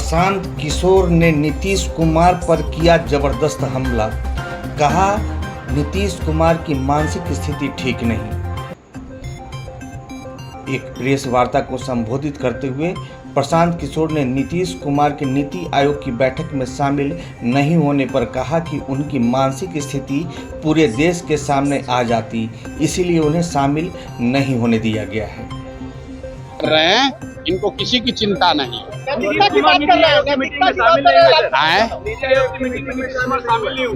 प्रशांत किशोर ने नीतीश कुमार पर किया जबरदस्त हमला। कहा नीतीश कुमार की मानसिक स्थिति ठीक नहीं। एक प्रेस वार्ता को संबोधित करते हुए प्रशांत किशोर ने नीतीश कुमार के नीति आयोग की बैठक में शामिल नहीं होने पर कहा कि उनकी मानसिक स्थिति पूरे देश के सामने आ जाती, इसीलिए उन्हें शामिल नहीं होने दिया गया है। रहे हैं, इनको किसी की चिंता नहीं।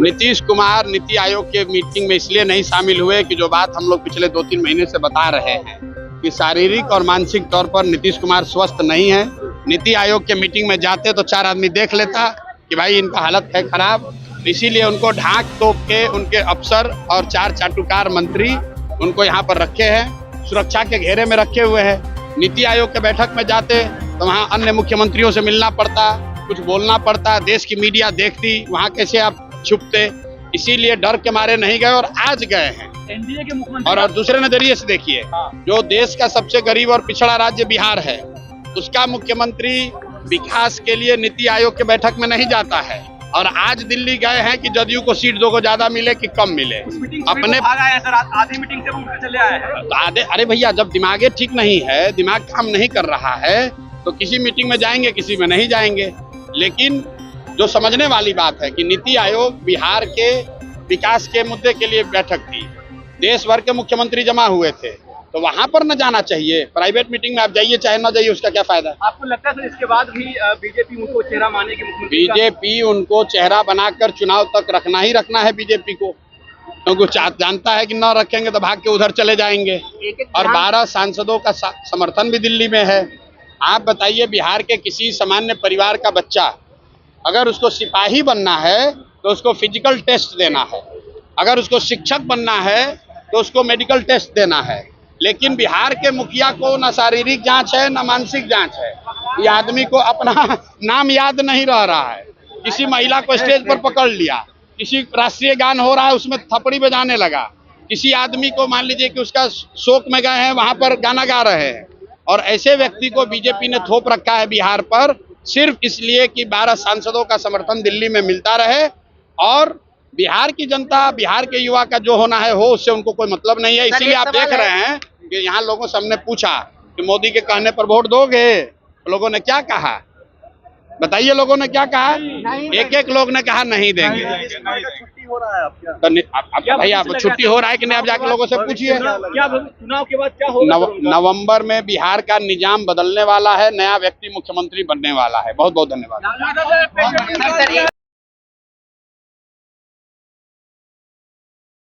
नीतीश कुमार नीति आयोग के मीटिंग में इसलिए नहीं शामिल हुए कि जो बात हम लोग पिछले 2-3 महीने से बता रहे हैं कि शारीरिक और मानसिक तौर पर नीतीश कुमार स्वस्थ नहीं है। नीति आयोग के मीटिंग में जाते तो 4 आदमी देख लेता कि भाई इनका हालत है खराब, इसीलिए उनको ढाक तोप के उनके अफसर और 4 चाटुकार मंत्री उनको यहाँ पर रखे हैं, सुरक्षा के घेरे में रखे हुए हैं। नीति आयोग के बैठक में जाते तो वहाँ अन्य मुख्यमंत्रियों से मिलना पड़ता, कुछ बोलना पड़ता, देश की मीडिया देखती, वहाँ कैसे आप छुपते, इसीलिए डर के मारे नहीं गए और आज गए हैं। एनडीए के मुख्यमंत्री और दूसरे नजरिए से देखिए, जो देश का सबसे गरीब और पिछड़ा राज्य बिहार है, उसका मुख्यमंत्री विकास के लिए नीति आयोग के बैठक में नहीं जाता है और आज दिल्ली गए हैं कि जदयू को सीट 2 को ज्यादा मिले कि कम मिले। अपने आधी मीटिंग से उठ के चले आए हैं। तो आधे, अरे भैया जब दिमागे ठीक नहीं है, दिमाग काम नहीं कर रहा है, तो किसी मीटिंग में जाएंगे, किसी में नहीं जाएंगे। लेकिन जो समझने वाली बात है कि नीति आयोग बिहार के विकास के मुद्दे के लिए बैठक थी, देश भर के मुख्यमंत्री जमा हुए थे, तो वहां पर न जाना चाहिए। प्राइवेट मीटिंग में आप जाइए चाहे न जाइए, उसका क्या फायदा। आपको लगता है सर इसके बाद भी बीजेपी उनको चेहरा मानेगी? बीजेपी उनको चेहरा बनाकर चुनाव तक रखना ही रखना है बीजेपी को, क्योंकि जानता है कि न रखेंगे तो भाग के उधर चले जाएंगे। और 12 सांसदों का समर्थन भी दिल्ली में है। आप बताइए, बिहार के किसी सामान्य परिवार का बच्चा अगर उसको सिपाही बनना है तो उसको फिजिकल टेस्ट देना है, अगर उसको शिक्षक बनना है तो उसको मेडिकल टेस्ट देना है। लेकिन बिहार के मुखिया को न शारीरिक जांच है न मानसिक जांच है। ये आदमी को अपना नाम याद नहीं रह रहा है। किसी महिला को स्टेज पर पकड़ लिया, किसी राष्ट्रीय गान हो रहा है उसमें थपड़ी बजाने लगा, किसी आदमी को मान लीजिए कि उसका शोक में गए हैं, वहां पर गाना गा रहे हैं। और ऐसे व्यक्ति को बीजेपी ने थोप रखा है बिहार पर, सिर्फ इसलिए कि 12 सांसदों का समर्थन दिल्ली में मिलता रहे। और बिहार की जनता, बिहार के युवा का जो होना है हो, उससे उनको कोई मतलब नहीं है। इसीलिए आप देख रहे हैं कि यहाँ लोगों से हमने पूछा कि मोदी के कहने पर वोट दोगे, लोगों ने क्या कहा बताइए। लोगों ने क्या कहा? एक लोग ने कहा नहीं देंगे। छुट्टी हो रहा है तो भैया आप छुट्टी हो रहा है कि नहीं, आप जाके लोगों से पूछिए। क्या चुनाव के बाद क्या होगा? नवंबर में बिहार का निजाम बदलने वाला है, नया व्यक्ति मुख्यमंत्री बनने वाला है। बहुत बहुत धन्यवाद।